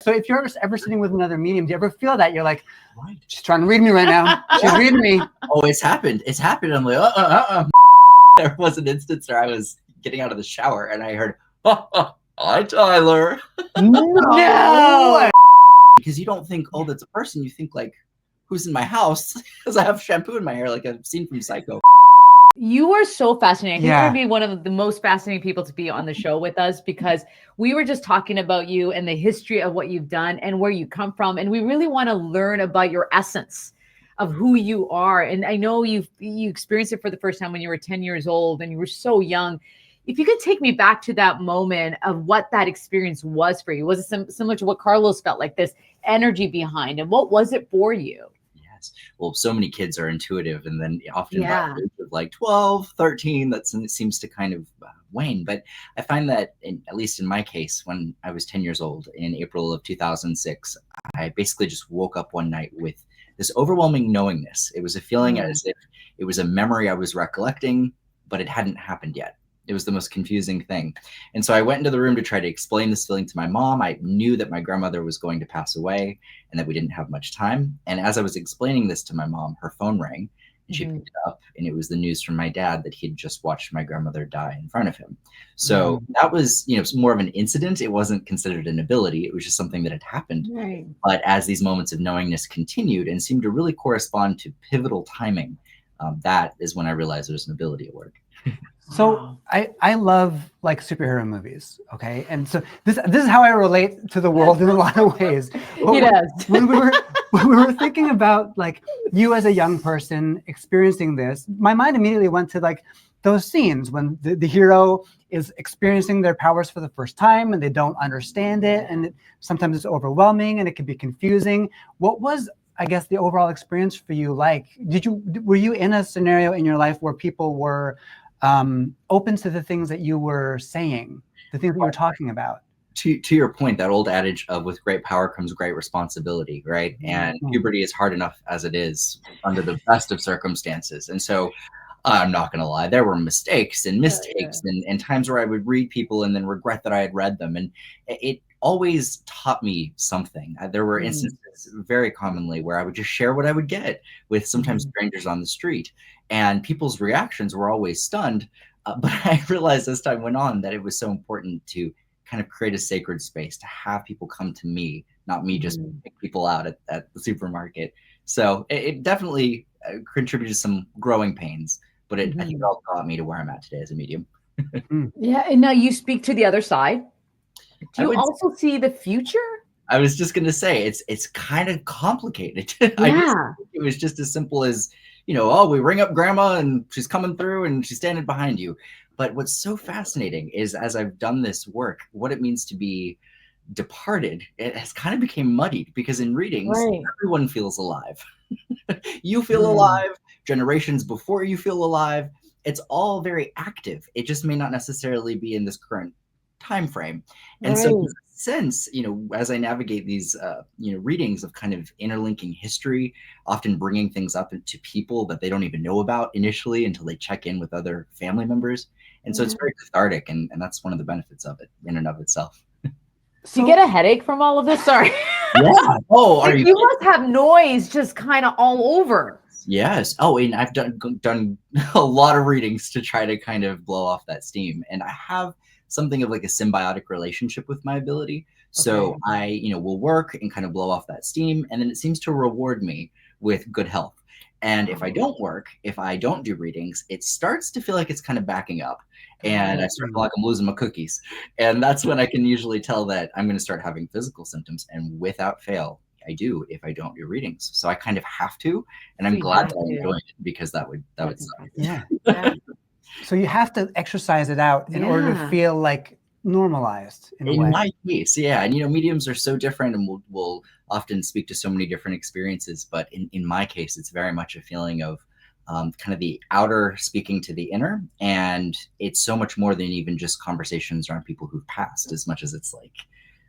So if you're ever sitting with another medium, do you ever feel that you're like, she's trying to read me right now? She's reading me. Oh, it's happened. It's happened. I'm like, There was an instance where I was getting out of the shower and I heard, hi, Tyler. No. Because you don't think, oh, that's a person. You think like, who's in my house? Because I have shampoo in my hair, like I've seen from Psycho. You are so fascinating. I think you're going to be one of the most fascinating people to be on the show with us, because we were just talking about you and the history of what you've done and where you come from. And we really want to learn about your essence of who you are. And I know you experienced it for the first time when you were 10 years old and you were so young. If you could take me back to that moment of what that experience was for you. Was it similar to what Carlos felt, like this energy behind, and what was it for you? Well, so many kids are intuitive, and then often by the age of like 12, 13, it seems to kind of wane. But I find that, at least in my case, when I was 10 years old in April of 2006, I basically just woke up one night with this overwhelming knowingness. It was a feeling as if it was a memory I was recollecting, but it hadn't happened yet. It was the most confusing thing. And so I went into the room to try to explain this feeling to my mom. I knew that my grandmother was going to pass away and that we didn't have much time. And as I was explaining this to my mom, her phone rang and she picked it up, and it was the news from my dad that he'd just watched my grandmother die in front of him. So that was, more of an incident. It wasn't considered an ability. It was just something that had happened. Right. But as these moments of knowingness continued and seemed to really correspond to pivotal timing, that is when I realized there's an ability at work. So I love like superhero movies, okay? And so this is how I relate to the world in a lot of ways. He does. When we were thinking about like you as a young person experiencing this, my mind immediately went to like those scenes when the hero is experiencing their powers for the first time and they don't understand it, and sometimes it's overwhelming and it can be confusing. What was, I guess, the overall experience for you like? Were you in a scenario in your life where people were open to the things that you were saying, the things that you were talking about? To your point, that old adage of with great power comes great responsibility, right? And puberty is hard enough as it is under the best of circumstances. And so I'm not going to lie, there were mistakes and times where I would read people and then regret that I had read them. And it always taught me something. There were instances very commonly where I would just share what I would get with sometimes strangers on the street, and people's reactions were always stunned. But I realized as time went on that it was so important to kind of create a sacred space, to have people come to me, not me just pick people out at the supermarket. So it definitely contributed to some growing pains, but I think it all got me to where I'm at today as a medium. Yeah, and now you speak to the other side. Do you also see the future? I was just going to say, it's kind of complicated. It was just as simple as, we ring up grandma and she's coming through and she's standing behind you. But what's so fascinating is, as I've done this work, what it means to be departed, it has kind of became muddied, because in readings, everyone feels alive. You feel alive, generations before you feel alive. It's all very active. It just may not necessarily be in this current time frame. And so in a sense, as I navigate these readings of kind of interlinking history, often bringing things up to people that they don't even know about initially until they check in with other family members. And so it's very cathartic, and that's one of the benefits of it in and of itself. So you get a headache from all of this? Sorry. Yeah. Oh, are you must have noise just kind of all over. Yes. Oh, and I've done a lot of readings to try to kind of blow off that steam. And I have something of like a symbiotic relationship with my ability. So I, will work and kind of blow off that steam, and then it seems to reward me with good health. And if I don't work, if I don't do readings, it starts to feel like it's kind of backing up, and I start to feel like I'm losing my cookies. And that's when I can usually tell that I'm going to start having physical symptoms. And without fail, I do if I don't do readings. So I kind of have to, and I'm glad that I'm doing it, because that would suck. Yeah. So you have to exercise it out in order to feel like normalized in a way. In my case, yeah. And mediums are so different, and we'll often speak to so many different experiences. But in my case, it's very much a feeling of kind of the outer speaking to the inner. And it's so much more than even just conversations around people who've passed, as much as it's like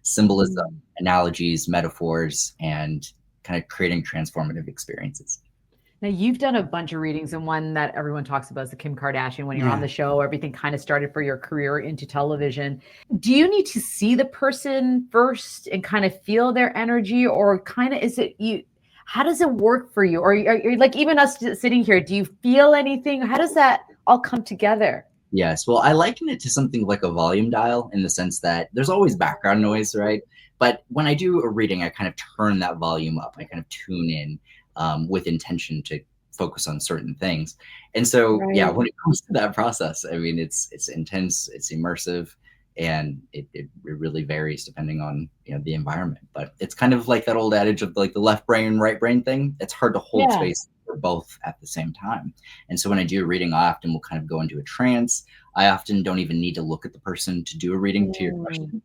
symbolism, analogies, metaphors, and kind of creating transformative experiences. Now, you've done a bunch of readings, and one that everyone talks about is the Kim Kardashian. When you're on the show, everything kind of started for your career into television. Do you need to see the person first and kind of feel their energy, or kind of is it you? How does it work for you? Or are like even us sitting here, do you feel anything? How does that all come together? Yes. Well, I liken it to something like a volume dial in the sense that there's always background noise, right? But when I do a reading, I kind of turn that volume up. I kind of tune in with intention to focus on certain things. And so, yeah, when it comes to that process, I mean, it's intense, it's immersive, and it really varies depending on, you know, the environment. But it's kind of like that old adage of like the left brain, right brain thing. It's hard to hold space for both at the same time. And so when I do a reading, I often will kind of go into a trance. I often don't even need to look at the person to do a reading, to your question.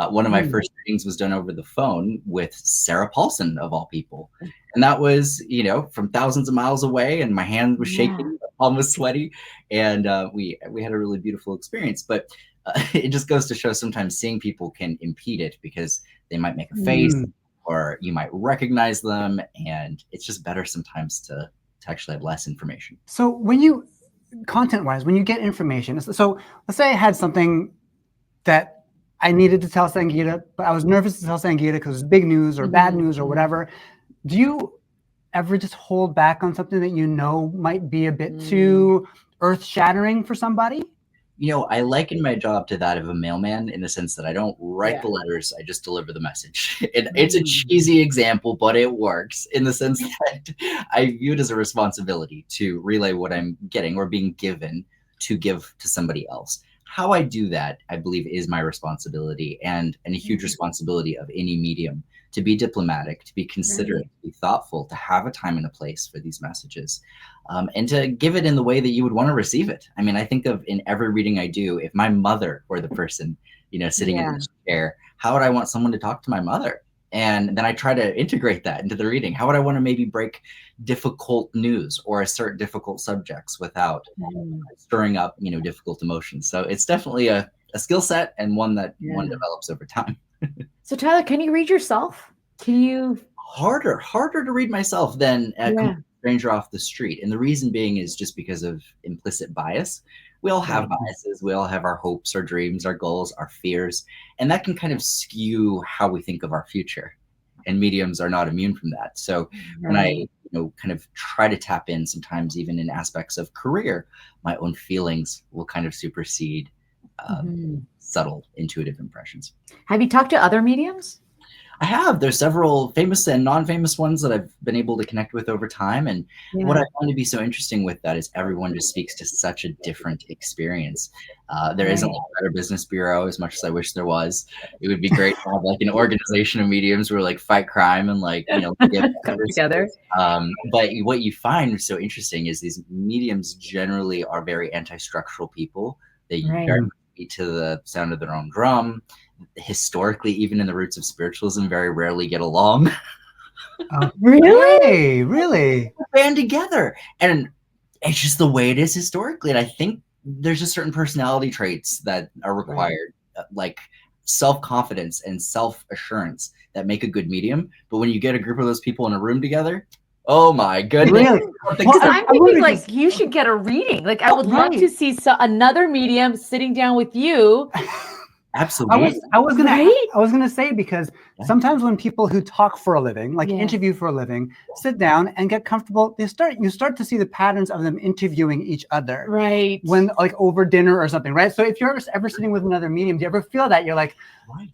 One of my first readings was done over the phone with Sarah Paulson, of all people. And that was, you know, from thousands of miles away, and my hand was shaking, my palm was sweaty, and we had a really beautiful experience. But it just goes to show sometimes seeing people can impede it because they might make a face or you might recognize them, and it's just better sometimes to actually have less information. So when you, content-wise, when you get information, so let's say I had something that I needed to tell Sangeeta, but I was nervous to tell Sangeeta because it was big news or bad news or whatever. Do you ever just hold back on something that you know might be a bit too earth-shattering for somebody? You know, I liken my job to that of a mailman in the sense that I don't write the letters, I just deliver the message. It's a cheesy example, but it works in the sense that I view it as a responsibility to relay what I'm getting or being given to give to somebody else. How I do that, I believe, is my responsibility and a huge responsibility of any medium, to be diplomatic, to be considerate, to be thoughtful, to have a time and a place for these messages, and to give it in the way that you would want to receive it. I mean, I think of in every reading I do, if my mother were the person, you know, sitting in this chair, how would I want someone to talk to my mother? And then I try to integrate that into the reading. How would I want to maybe break difficult news or assert difficult subjects without stirring up, you know, difficult emotions? So it's definitely a skill set, and one that one develops over time. So Tyler, can you read yourself? Can you? Harder to read myself than a stranger off the street. And the reason being is just because of implicit bias. We all have biases. We all have our hopes, our dreams, our goals, our fears, and that can kind of skew how we think of our future. And mediums are not immune from that. So when I, you know, kind of try to tap in, sometimes even in aspects of career, my own feelings will kind of supersede subtle intuitive impressions. Have you talked to other mediums? I have. There's several famous and non-famous ones that I've been able to connect with over time. And what I find to be so interesting with that is everyone just speaks to such a different experience. There isn't like a Better Business Bureau, as much as I wish there was. It would be great to have like an organization of mediums where like fight crime and like, you know, come together. But what you find so interesting is these mediums generally are very anti-structural people. They very much beat to the sound of their own drum. Historically, even in the roots of spiritualism, very rarely get along. Really? Band together. And it's just the way it is historically. And I think there's just certain personality traits that are required, like self-confidence and self-assurance, that make a good medium. But when you get a group of those people in a room together, oh my goodness. Really? Because I'm thinking like you should get a reading. Like I would love to see another medium sitting down with you. Absolutely. I was gonna say, because sometimes when people who talk for a living, like interview for a living, sit down and get comfortable, you start to see the patterns of them interviewing each other. Right. When like over dinner or something, right? So if you're ever sitting with another medium, do you ever feel that you're like,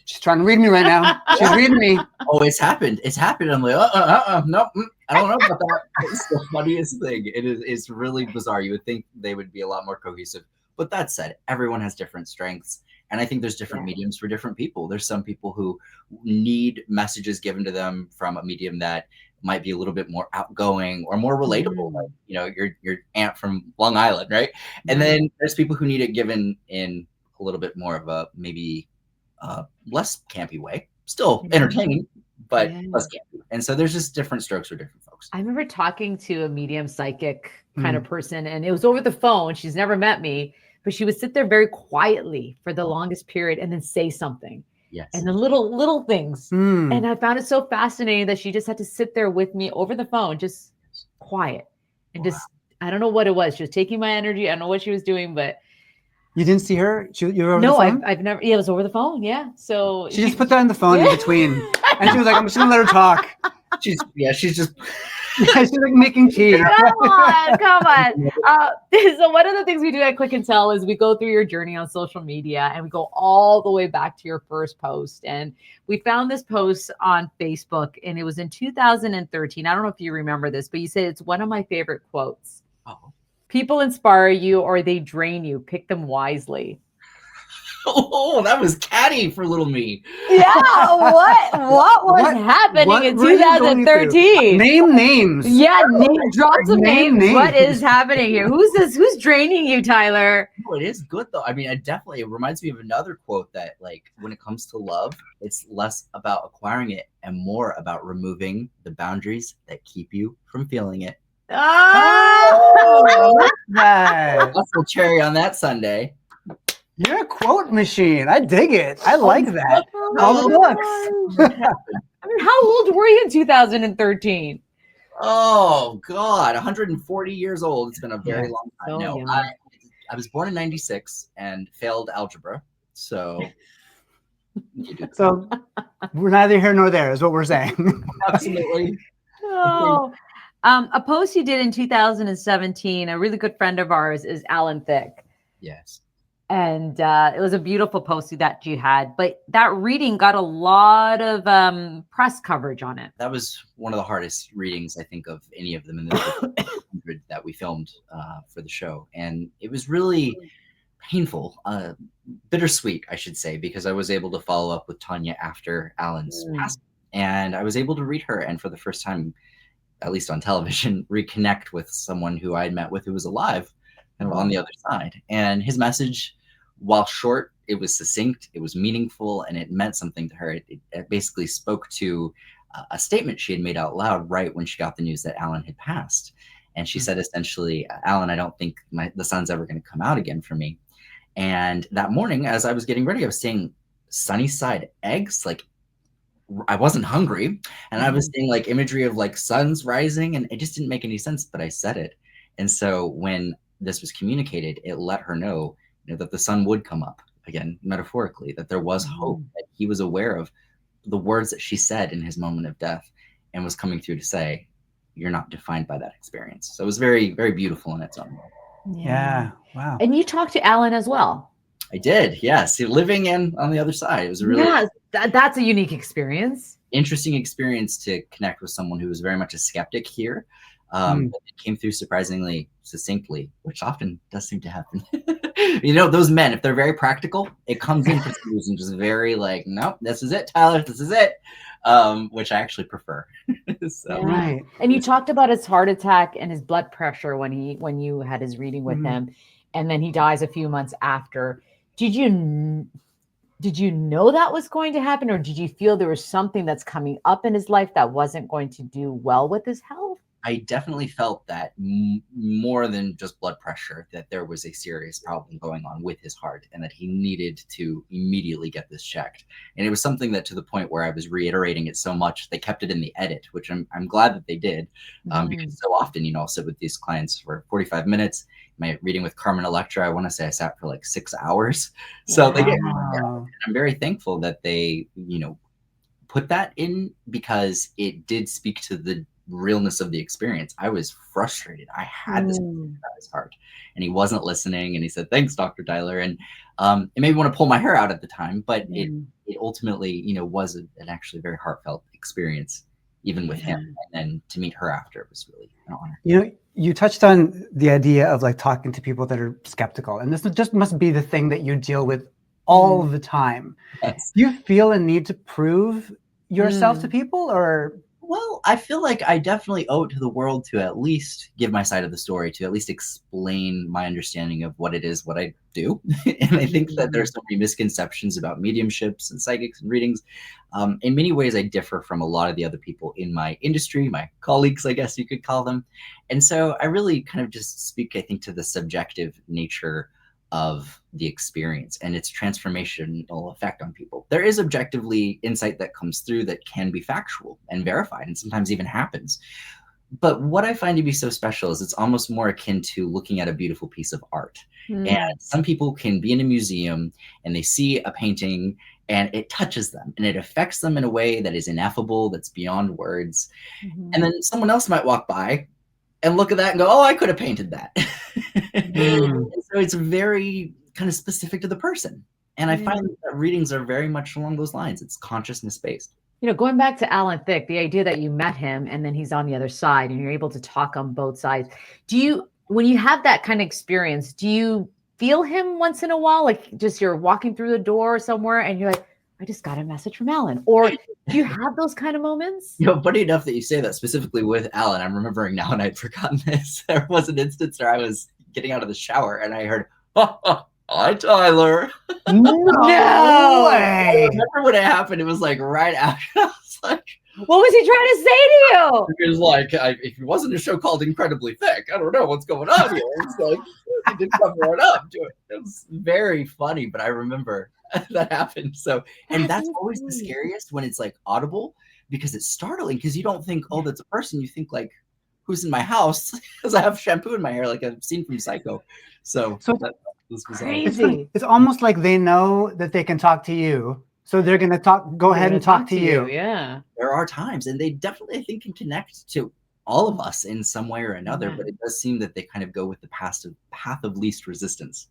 she's trying to read me right now. She's reading me. Oh, it's happened. I'm like, no, I don't know about that. It's the funniest thing. It's really bizarre. You would think they would be a lot more cohesive. But that said, everyone has different strengths. And I think there's different mediums for different people. There's some people who need messages given to them from a medium that might be a little bit more outgoing or more relatable, like, you know, your aunt from Long Island, right? And then there's people who need it given in a little bit more of a maybe less campy way. Still entertaining, but less campy. And so there's just different strokes for different folks. I remember talking to a medium psychic kind of person, and it was over the phone. She's never met me. But she would sit there very quietly for the longest period and then say something. Yes. And the little things. And I found it so fascinating that she just had to sit there with me over the phone, just quiet. and just, I don't know what it was. She was taking my energy. I don't know what she was doing, but you didn't see her? You were over no, the phone? I've never, yeah, it was over the phone. Yeah. So she just put that in the phone in between. And she was like, I'm just gonna let her talk. She's just She's like making tea. Come on. So one of the things we do at Click and Tell is we go through your journey on social media, and we go all the way back to your first post. And we found this post on Facebook, and it was in 2013. I don't know if you remember this, but you said it's one of my favorite quotes. oh. People inspire you or they drain you. Pick them wisely. Oh, that was catty for little me. Yeah, what was happening in 2013? Name names. Yeah, drop some names. Names. What is happening here? Who's this? Who's draining you, Tyler? Oh, it is good though. I mean, it reminds me of another quote that, like, when it comes to love, it's less about acquiring it and more about removing the boundaries that keep you from feeling it. Oh, That. That's a cherry on that Sunday. You're a quote machine. I dig it. I like that. All the books. I mean, how old were you in 2013? Oh God, 140 years old. It's been a very long time. So No, young. I was born in 96 and failed algebra. So So we're neither here nor there is what we're saying. absolutely. Oh. A post you did in 2017, a really good friend of ours is Alan Thicke. Yes. And it was a beautiful post that you had, but that reading got a lot of press coverage on it. That was one of the hardest readings, I think, of any of them in the 100 that we filmed for the show. And it was really painful, bittersweet, I should say, because I was able to follow up with Tanya after Alan's passing. And I was able to read her, and for the first time, at least on television, reconnect with someone who I had met with who was alive and on the other side. And his message, while short, it was succinct, it was meaningful, and it meant something to her. It basically spoke to a statement she had made out loud right when she got the news that Alan had passed. And she said, essentially, Alan, I don't think the sun's ever going to come out again for me. And that morning, as I was getting ready, I was saying sunny side eggs, like I wasn't hungry. And I was seeing like imagery of like suns rising, and it just didn't make any sense, but I said it. And so when this was communicated, it let her know, that the sun would come up again, metaphorically, that there was hope, that he was aware of the words that she said in his moment of death and was coming through to say, you're not defined by that experience. So it was very, very beautiful in its own way. Yeah. Wow. And you talked to Alan as well. I did. Yes. Living in on the other side. It was a really that's a unique experience. Interesting experience to connect with someone who was very much a skeptic here. It came through surprisingly succinctly, which often does seem to happen. Those men, if they're very practical, it comes in for some reason just very like, nope, this is it, Tyler, this is it, which I actually prefer. So. Right. And you talked about his heart attack and his blood pressure when you had his reading with him, and then he dies a few months after. Did you know that was going to happen, or did you feel there was something that's coming up in his life that wasn't going to do well with his health? I definitely felt that more than just blood pressure, that there was a serious problem going on with his heart and that he needed to immediately get this checked. And it was something that, to the point where I was reiterating it so much, they kept it in the edit, which I'm glad that they did, because so often, I'll sit with these clients for 45 minutes. My reading with Carmen Electra, I want to say I sat for like 6 hours. So they get, I'm very thankful that they, put that in, because it did speak to the realness of the experience. I was frustrated. I had this about his heart, and he wasn't listening. And he said, "Thanks, Dr. Dyler." And it made me want to pull my hair out at the time, but it ultimately, was an actually very heartfelt experience, even with him. And then to meet her after was really an honor. You touched on the idea of like talking to people that are skeptical, and this just must be the thing that you deal with all the time. Yes. Do you feel a need to prove yourself to people, or? Well, I feel like I definitely owe it to the world to at least give my side of the story, to at least explain my understanding of what it is, what I do. And I think that there's so many misconceptions about mediumships and psychics and readings. In many ways, I differ from a lot of the other people in my industry, my colleagues, I guess you could call them. And so I really kind of just speak, I think, to the subjective nature of the experience and its transformational effect on people. There is objectively insight that comes through that can be factual and verified, and sometimes even happens. But what I find to be so special is it's almost more akin to looking at a beautiful piece of art. And some people can be in a museum and they see a painting and it touches them and it affects them in a way that is ineffable, that's beyond words. And then someone else might walk by and look at that and go, oh, I could have painted that. And so it's very kind of specific to the person. And I find that readings are very much along those lines. It's consciousness based. Going back to Alan Thicke, the idea that you met him and then he's on the other side and you're able to talk on both sides. When you have that kind of experience, do you feel him once in a while? Like just you're walking through the door somewhere and you're like, I just got a message from Alan. Or do you have those kind of moments? Funny enough that you say that specifically with Alan. I'm remembering now and I'd forgotten this. There was an instance where I was getting out of the shower and I heard, hi, Tyler. No way. I remember when it happened. It was like right after. I was like, what was he trying to say to you? It was like, if it wasn't a show called Incredibly Thick, I don't know what's going on here. It's like, he did come right up to it. It was very funny, but I remember that happened. So, and that's always the scariest when it's like audible, because it's startling, because you don't think, oh, that's a person. You think like, who's in my house? Because I have shampoo in my hair, like I've seen from Psycho. So that was crazy. It's almost like they know that they can talk to you. So they're going to go ahead and talk to you. Yeah. There are times, and they definitely, I think, can connect to all of us in some way or another, but it does seem that they kind of go with the path of least resistance.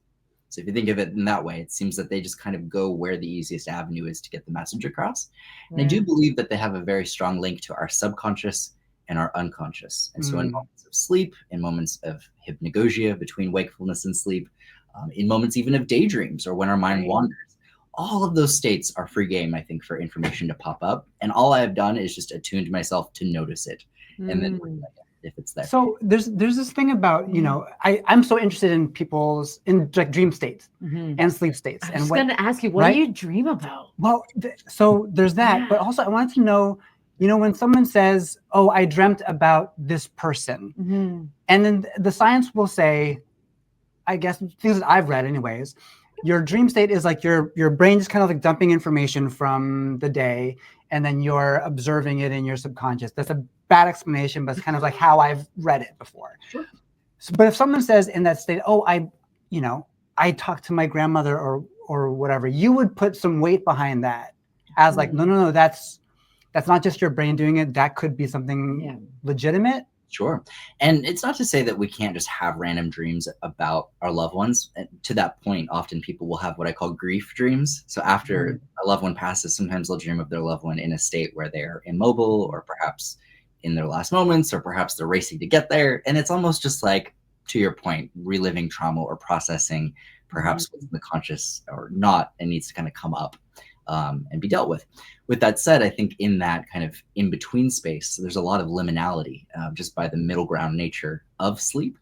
So if you think of it in that way, it seems that they just kind of go where the easiest avenue is to get the message across. And I do believe that they have a very strong link to our subconscious and our unconscious. And so in moments of sleep, in moments of hypnagogia between wakefulness and sleep, in moments even of daydreams or when our mind wanders, all of those states are free game, I think, for information to pop up. And all I have done is just attuned myself to notice it. And then if it's there. So there's this thing about, I'm so interested in people's like dream states and sleep states. I was going to ask you, what do you dream about? Well, so there's that, but also I wanted to know, when someone says, oh, I dreamt about this person, and then the science will say, I guess things that I've read anyways, your dream state is like your brain is kind of like dumping information from the day, and then you're observing it in your subconscious. That's a bad explanation, but it's kind of like how I've read it before. Sure. So, but if someone says in that state, oh, I talked to my grandmother or whatever, you would put some weight behind that as like, no, that's not just your brain doing it. That could be something legitimate. Sure. And it's not to say that we can't just have random dreams about our loved ones. And to that point, often people will have what I call grief dreams. So after a loved one passes, sometimes they'll dream of their loved one in a state where they're immobile or perhaps in their last moments, or perhaps they're racing to get there. And it's almost just like, to your point, reliving trauma or processing perhaps what's in the conscious or not, and needs to kind of come up and be dealt with. With that said, I think in that kind of in-between space, there's a lot of liminality just by the middle ground nature of sleep.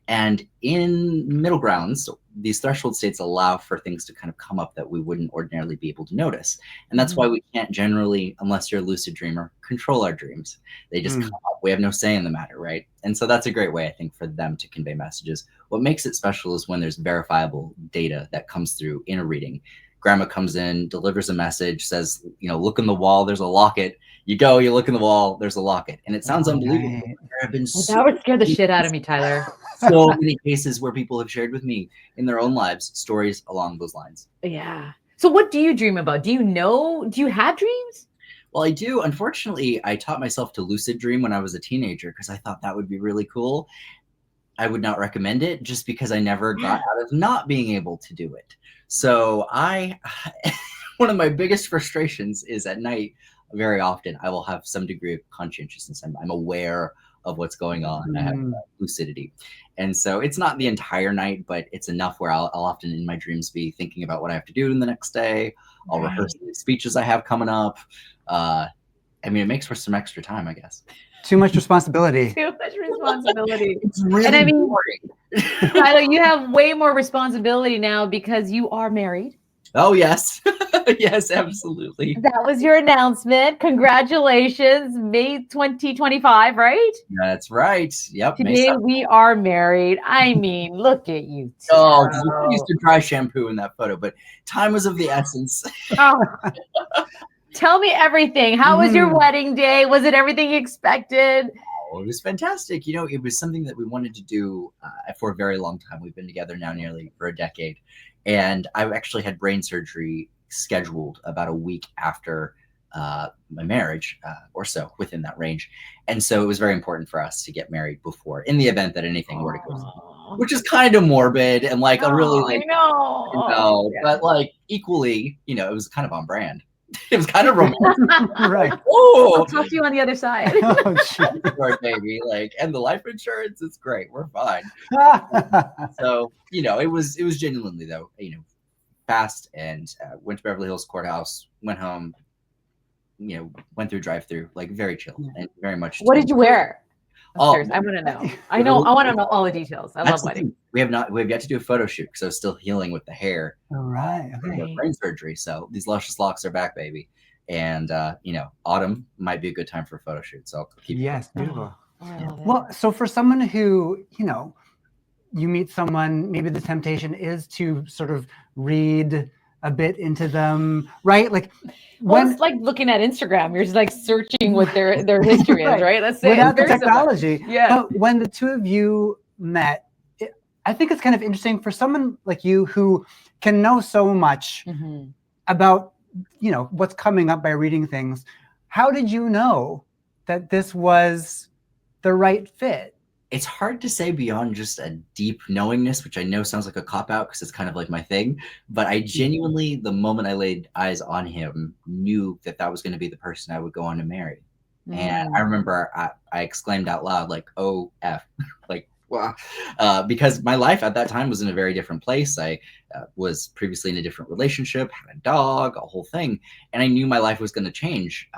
And in middle grounds, these threshold states allow for things to kind of come up that we wouldn't ordinarily be able to notice. And that's why we can't generally, unless you're a lucid dreamer, control our dreams. They just come up. We have no say in the matter, right? And so that's a great way, I think, for them to convey messages. What makes it special is when there's verifiable data that comes through in a reading. Grandma comes in, delivers a message, says, look in the wall, there's a locket. You go, you look in the wall, there's a locket. And it sounds unbelievable. There have been that would scare the shit out of me, Tyler. So many cases where people have shared with me in their own lives stories along those lines. Yeah. So what do you dream about? Do you have dreams? Well, I do. Unfortunately, I taught myself to lucid dream when I was a teenager because I thought that would be really cool. I would not recommend it just because I never got out of not being able to do it. So one of my biggest frustrations is at night, very often I will have some degree of conscientiousness. I'm aware of what's going on. I have lucidity. And so it's not the entire night, but it's enough where I'll often in my dreams be thinking about what I have to do in the next day. I'll rehearse the speeches I have coming up. It makes for some extra time, I guess. Too much responsibility. Too much responsibility. It's really boring. Tyler, you have way more responsibility now because you are married. Oh, yes. Yes, absolutely. That was your announcement. Congratulations. May 2025, right? That's right. Yep. Today we are married. I mean, look at you. Oh, you used to dry shampoo in that photo, but time was of the essence. Oh. Tell me everything. How was your wedding day? Was it everything you expected? it was fantastic. You know, it was something that we wanted to do for a very long time. We've been together now nearly for a decade. And I actually had brain surgery scheduled about a week after my marriage or so, within that range. And so it was very important for us to get married before, in the event that anything were to go wrong, which is kind of morbid and like a really like, but like equally, you know, it was kind of on brand. It was kind of romantic. Right. Oh, I'll talk to you on the other side. Oh, shit. baby, like, and the life insurance is great. We're fine. So, you know, it was genuinely though, you know, fast, and went to Beverly Hills Courthouse, went home, you know, went through drive-through, like very chill and very much. What did you wear? Oh, I want to know. I want to know all the details. I love weddings. We have yet to do a photo shoot because I was still healing with the hair. All right. Okay. Brain surgery. So these luscious locks are back, baby. And you know, autumn might be a good time for a photo shoot. So I'll keep. Yes, beautiful. Oh, well, so for someone who, you know, you meet someone, maybe the temptation is to sort of read a bit into them, right? Like, well, it's like looking at Instagram. You're just like searching what their history is, right? That's it. Without the technology. Yeah. But when the two of you met, I think it's kind of interesting for someone like you who can know so much about, you know, what's coming up by reading things. How did you know that this was the right fit? It's hard to say beyond just a deep knowingness, which I know sounds like a cop-out because it's kind of like my thing. But I genuinely, the moment I laid eyes on him, knew that that was going to be the person I would go on to marry. And I remember I exclaimed out loud, like, "Oh, F," like, wow. Because my life at that time was in a very different place. I was previously in a different relationship, had a dog, a whole thing. And I knew my life was going to change.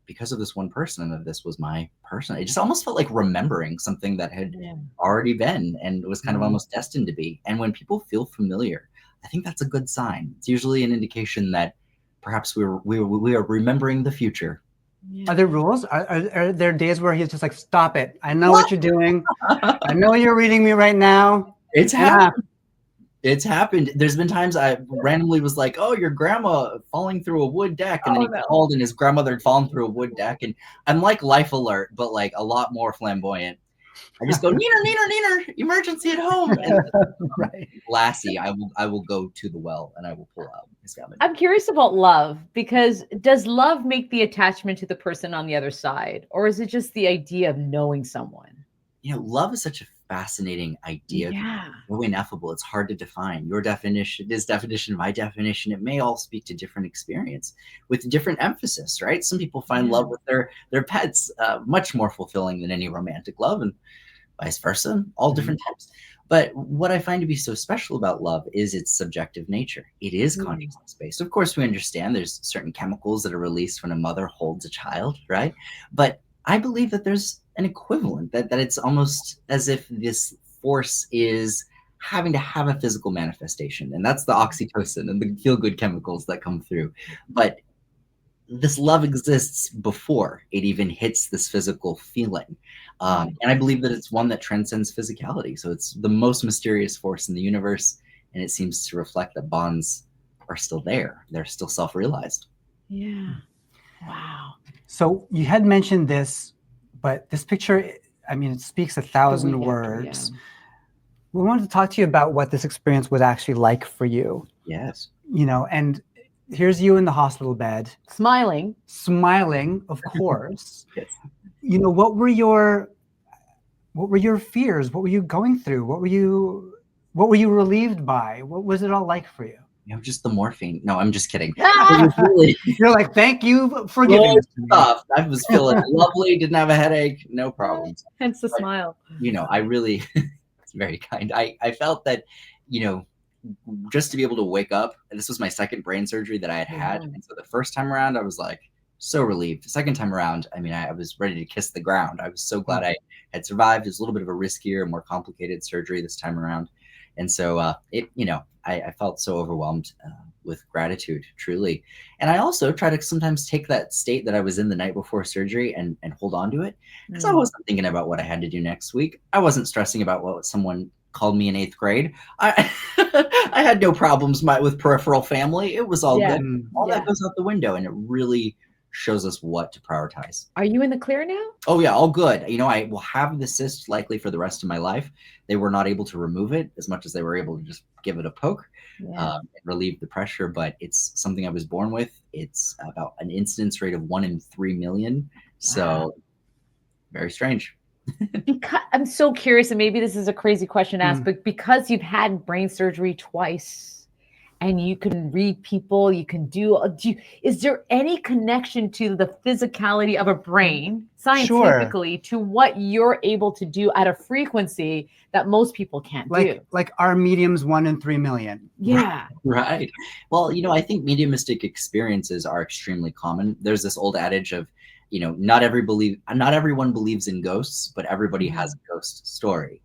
Because of this one person, and that this was my person. It just almost felt like remembering something that had already been and was kind of almost destined to be. And when people feel familiar, I think that's a good sign. It's usually an indication that perhaps we are remembering the future. Are there rules? Are there days where he's just like, stop it? I know what you're doing. I know you're reading me right now. It's happened. It's happened. There's been times I randomly was like, "Oh, your grandma falling through a wood deck," and then he called, and his grandmother had fallen through a wood deck, and I'm like Life Alert, but like a lot more flamboyant. I just go, "Neener, emergency at home!" And right. Lassie, I will go to the well and I will pull out his family. I'm curious about love, because does love make the attachment to the person on the other side, or is it just the idea of knowing someone? You know, love is such a fascinating idea. Yeah. So ineffable. It's hard to define. Your definition, his definition, my definition, it may all speak to different experience with different emphasis, right? Some people find love with their pets much more fulfilling than any romantic love, and vice versa, all different types. But what I find to be so special about love is its subjective nature. It is consciousness-based. Of course, we understand there's certain chemicals that are released when a mother holds a child, right? But I believe that there's an equivalent, that it's almost as if this force is having to have a physical manifestation, and that's the oxytocin and the feel-good chemicals that come through. But this love exists before it even hits this physical feeling, and I believe that it's one that transcends physicality. So it's the most mysterious force in the universe, and it seems to reflect that bonds are still there. They're still self-realized. Yeah. Wow. So you had mentioned this, but this picture, I mean, it speaks 1,000 words. Yeah. We wanted to talk to you about what this experience was actually like for you. Yes. You know, and here's you in the hospital bed. Smiling, of course. Yes. You know, what were your fears? What were you going through? What were you relieved by? What was it all like for you? You know, just the morphine. No, I'm just kidding. Really, you're like, thank you for giving this to me. I was feeling lovely, didn't have a headache, no problems. Hence the smile. You know, I really, it's very kind. I felt that, you know, just to be able to wake up, and this was my second brain surgery that I had. And so the first time around, I was like so relieved. The second time around, I mean, I was ready to kiss the ground. I was so glad I had survived. It was a little bit of a riskier, more complicated surgery this time around. And so I felt so overwhelmed with gratitude, truly. And I also try to sometimes take that state that I was in the night before surgery and hold on to it, because I wasn't thinking about what I had to do next week. I wasn't stressing about what someone called me in 8th grade. I had no problems with peripheral family. It was all good. All that goes out the window. And it really, shows us what to prioritize. Are you in the clear now? Oh yeah, all good. I will have the cyst likely for the rest of my life. They were not able to remove it as much as they were able to just give it a poke, and relieve the pressure, but it's something I was born with. It's about an incidence rate of 1 in 3 million. So very strange. Because I'm so curious, and maybe this is a crazy question to ask, but because you've had brain surgery twice, and you can read people, you can is there any connection to the physicality of a brain scientifically to what you're able to do at a frequency that most people can't do? Like our mediums 1 in 3 million. Yeah. Right. Well, I think mediumistic experiences are extremely common. There's this old adage of, not everyone believes in ghosts, but everybody has a ghost story.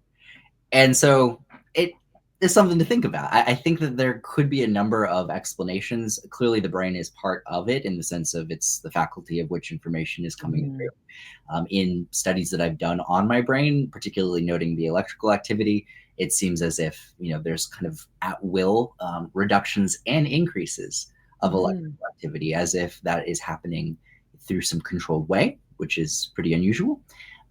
And so it is something to think about. I think that there could be a number of explanations. Clearly, the brain is part of it in the sense of it's the faculty of which information is coming through. In studies that I've done on my brain, particularly noting the electrical activity, it seems as if, there's kind of at will reductions and increases of electrical activity, as if that is happening through some controlled way, which is pretty unusual.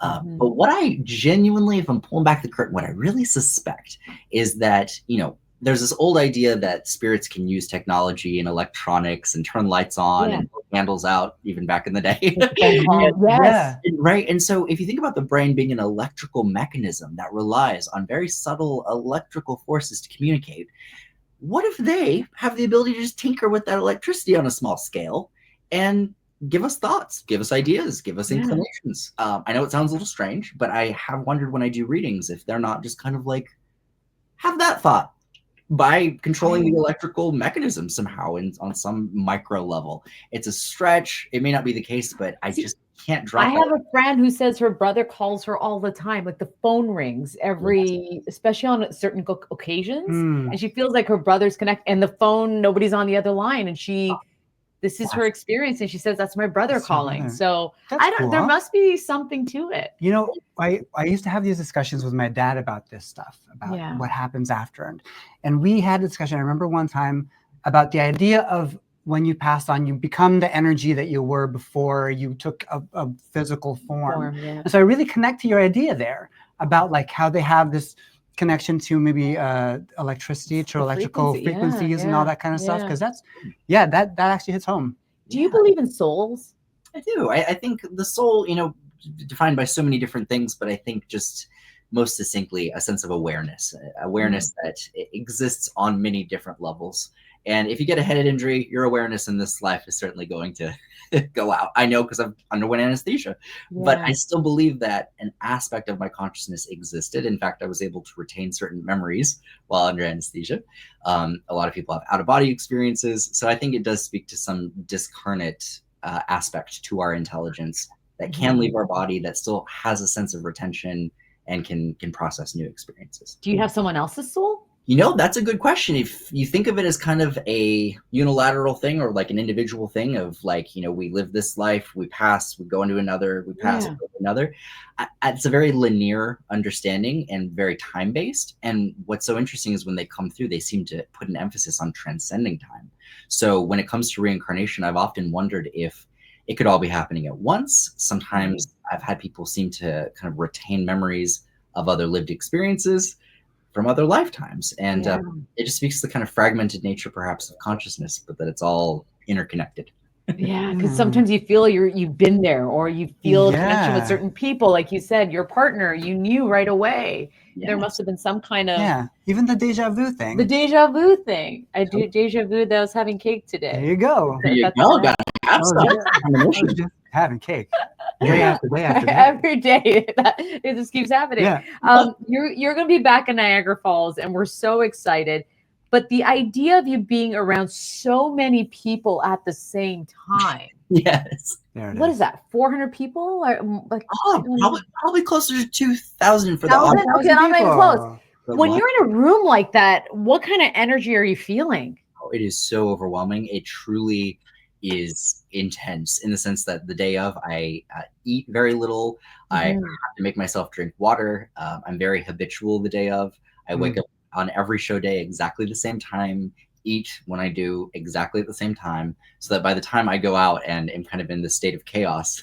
But what I genuinely, if I'm pulling back the curtain, what I really suspect is that, there's this old idea that spirits can use technology and electronics and turn lights on and put candles out, even back in the day. Right. And so if you think about the brain being an electrical mechanism that relies on very subtle electrical forces to communicate, what if they have the ability to just tinker with that electricity on a small scale and give us thoughts, give us ideas, give us inclinations? I know it sounds a little strange, but I have wondered when I do readings if they're not just kind of like have that thought by controlling the electrical mechanism somehow on some micro level. It's a stretch. It may not be the case, but I just can't drop. I have a friend who says her brother calls her all the time. Like the phone rings especially on certain occasions, and she feels like her brother's connect, and the phone, nobody's on the other line, and this is her experience, and she says that's my brother calling. So cool. There must be something to it. I used to have these discussions with my dad about this stuff, about what happens after, and we had a discussion. I remember one time about the idea of when you pass on, you become the energy that you were before you took a physical form. And so I really connect to your idea there about like how they have this connection to maybe electricity, to electrical frequencies and all that kind of stuff, because that actually hits home. Do you believe in souls? I do. I think the soul, defined by so many different things, but I think just most succinctly a sense of awareness that exists on many different levels. And if you get a head injury, your awareness in this life is certainly going to go out. I know because I've underwent anesthesia, but I still believe that an aspect of my consciousness existed. In fact, I was able to retain certain memories while under anesthesia. A lot of people have out-of-body experiences. So I think it does speak to some discarnate aspect to our intelligence that can leave our body, that still has a sense of retention and can process new experiences. Do you have someone else's soul? That's a good question. If you think of it as kind of a unilateral thing, or like an individual thing of like, we live this life, we pass, we go into another, we pass, we go into another. It's a very linear understanding and very time-based. And what's so interesting is when they come through, they seem to put an emphasis on transcending time. So when it comes to reincarnation, I've often wondered if it could all be happening at once. Sometimes I've had people seem to kind of retain memories of other lived experiences from other lifetimes. And it just speaks to the kind of fragmented nature perhaps of consciousness, but that it's all interconnected. Yeah, because sometimes you feel you've been there, or you feel a connection with certain people. Like you said, your partner, you knew right away. There must have been some kind of... even the deja vu thing. The deja vu thing. I do deja vu that I was having cake today. There you go. There you go. Gotta have some. Just having cake. Day after day after day. Every day. It just keeps happening. You're going to be back in Niagara Falls, and we're so excited. But the idea of you being around so many people at the same time. Yes. What is that? 400 people? Probably closer to 2,000 for the audience. Okay, I'm not even close. When you're in a room like that, what kind of energy are you feeling? Oh, it is so overwhelming. It truly is intense in the sense that the day of, I eat very little. I have to make myself drink water. I'm very habitual the day of. I wake up on every show day exactly the same time, eat when I do exactly at the same time, so that by the time I go out and am kind of in this state of chaos,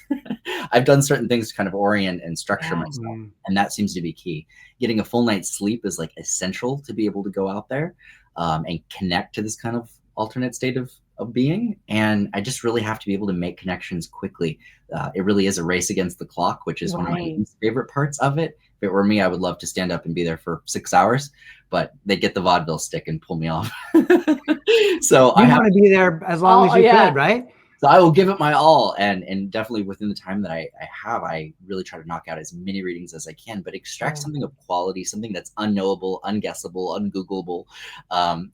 I've done certain things to kind of orient and structure myself. And that seems to be key. Getting a full night's sleep is like essential to be able to go out there and connect to this kind of alternate state of being. And I just really have to be able to make connections quickly. It really is a race against the clock, which is one of my least favorite parts of it. If it were me, I would love to stand up and be there for 6 hours, but they'd get the vaudeville stick and pull me off. So you want to be there as long as you could, right? So I will give it my all, and definitely within the time that I have, I really try to knock out as many readings as I can, but extract something of quality, something that's unknowable, unguessable, ungoogleable,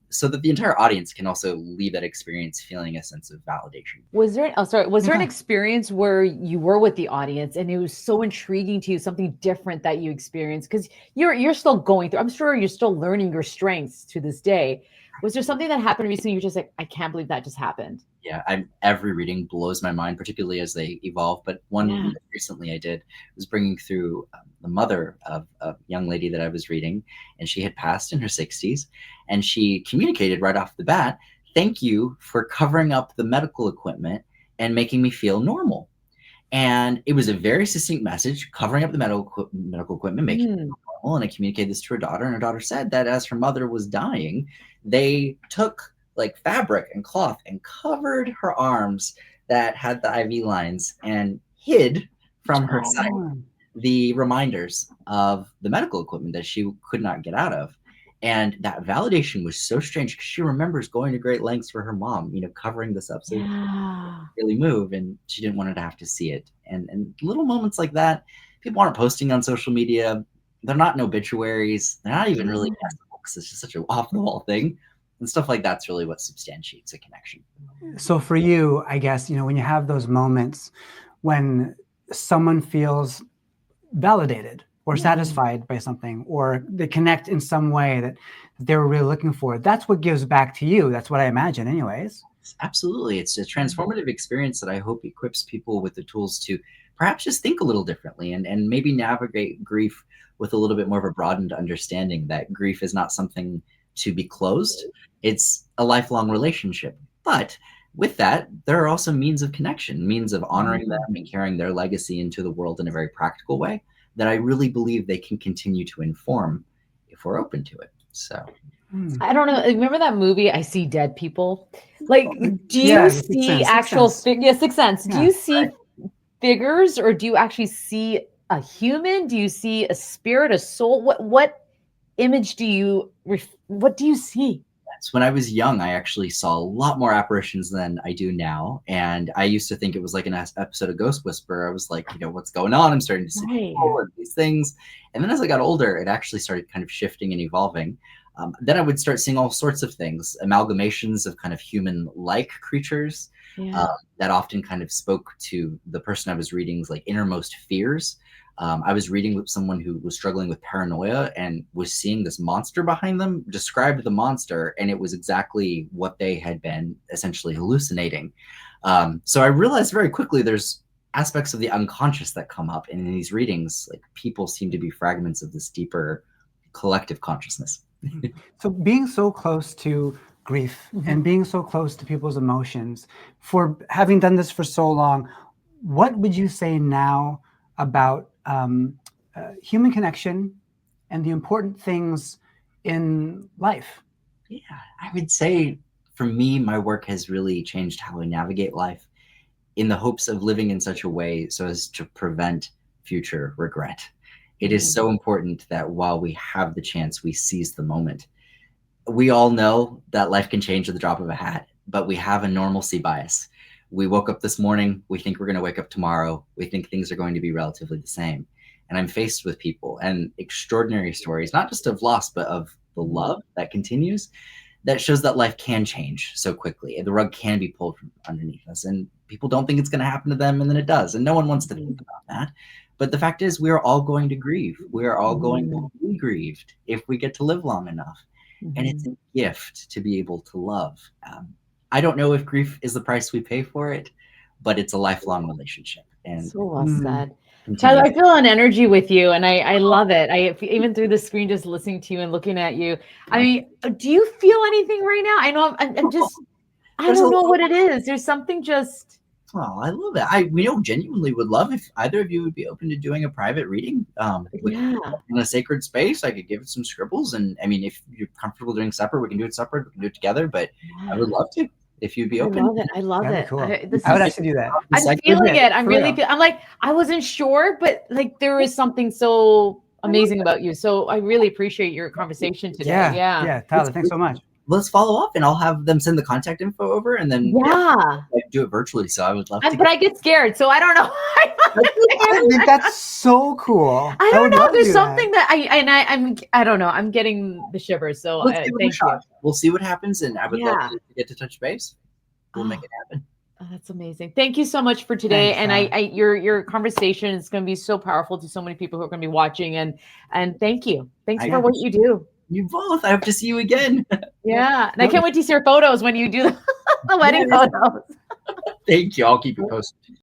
so that the entire audience can also leave that experience feeling a sense of validation. Was there an experience where you were with the audience and it was so intriguing to you, something different that you experienced? Because you're still going through, I'm sure you're still learning your strengths to this day. Was there something that happened recently you're just like, I can't believe that just happened? Yeah, every reading blows my mind, particularly as they evolve. But one recently I did was bringing through the mother of a young lady that I was reading, and she had passed in her 60s, and she communicated right off the bat, "Thank you for covering up the medical equipment and making me feel normal." And it was a very succinct message, covering up the medical equipment, making it normal. And I communicated this to her daughter, and her daughter said that as her mother was dying, they took like fabric and cloth and covered her arms that had the IV lines and hid from her sight the reminders of the medical equipment that she could not get out of. And that validation was so strange because she remembers going to great lengths for her mom, covering this up so she didn't really move, and she didn't want her to have to see it. And little moments like that, people aren't posting on social media. They're not in obituaries. They're not even really because it's just such an off-the-wall thing. And stuff like that's really what substantiates a connection. So for you, I guess, when you have those moments when someone feels validated or satisfied by something, or they connect in some way that they were really looking for, that's what gives back to you. That's what I imagine anyways. Absolutely. It's a transformative experience that I hope equips people with the tools to perhaps just think a little differently and maybe navigate grief with a little bit more of a broadened understanding that grief is not something to be closed. It's a lifelong relationship. But with that, there are also means of connection, means of honoring them and carrying their legacy into the world in a very practical way that I really believe they can continue to inform if we're open to it. So I don't know. Remember that movie, I See Dead People? Like, do you see actual Sixth Sense? Do you see figures, or do you actually see a human? Do you see a spirit, a soul? What image do you what do you see? When I was young, I actually saw a lot more apparitions than I do now. And I used to think it was like an episode of Ghost Whisperer. I was like, what's going on? I'm starting to see people and these things. And then as I got older, it actually started kind of shifting and evolving. Then I would start seeing all sorts of things, amalgamations of kind of human-like creatures that often kind of spoke to the person I was reading's like innermost fears. I was reading with someone who was struggling with paranoia and was seeing this monster behind them, described the monster, and it was exactly what they had been essentially hallucinating. So I realized very quickly there's aspects of the unconscious that come up, and in these readings, like people seem to be fragments of this deeper collective consciousness. So being so close to grief and being so close to people's emotions, for having done this for so long, what would you say now about human connection and the important things in life? Yeah, I would say for me, my work has really changed how I navigate life in the hopes of living in such a way so as to prevent future regret. It is so important that while we have the chance, we seize the moment. We all know that life can change at the drop of a hat, but we have a normalcy bias. We woke up this morning, we think we're going to wake up tomorrow, we think things are going to be relatively the same. And I'm faced with people and extraordinary stories, not just of loss, but of the love that continues, that shows that life can change so quickly. The rug can be pulled from underneath us, and people don't think it's going to happen to them, and then it does. And no one wants to think about that. But the fact is, we are all going to grieve. We are all going to be grieved if we get to live long enough. And it's a gift to be able to love. I don't know if grief is the price we pay for it, but it's a lifelong relationship. And so well said. Tyler, I feel an energy with you, and I love it. Even through the screen, just listening to you and looking at you. I mean, do you feel anything right now? I know I'm just, I don't know what it is. There's something just. Oh, I love it. Genuinely would love if either of you would be open to doing a private reading. In a sacred space, I could give it some scribbles. And I mean, if you're comfortable doing separate, we can do it separate. We can do it together. But I would love to, if you'd be open. I love it. Cool. I would actually do that. I'm feeling it. I'm really I'm like, I wasn't sure, but like there is something so amazing about you. So I really appreciate your conversation today. Yeah. Tyler, thanks so much. Let's follow up, and I'll have them send the contact info over, and then do it virtually. So I would love to. But I get scared, so I don't know. I think that's so cool. I don't know. There's something that I don't know. I'm getting the shivers. So let's give it a shot. We'll see what happens, and I would love to get to touch base. We'll make it happen. Oh, that's amazing. Thank you so much for today. Thanks, your conversation is going to be so powerful to so many people who are going to be watching. And thank you. Thanks for what you do. You both. I hope to see you again. Yeah. And I can't wait to see your photos when you do the wedding photos. Thank you. I'll keep you posted.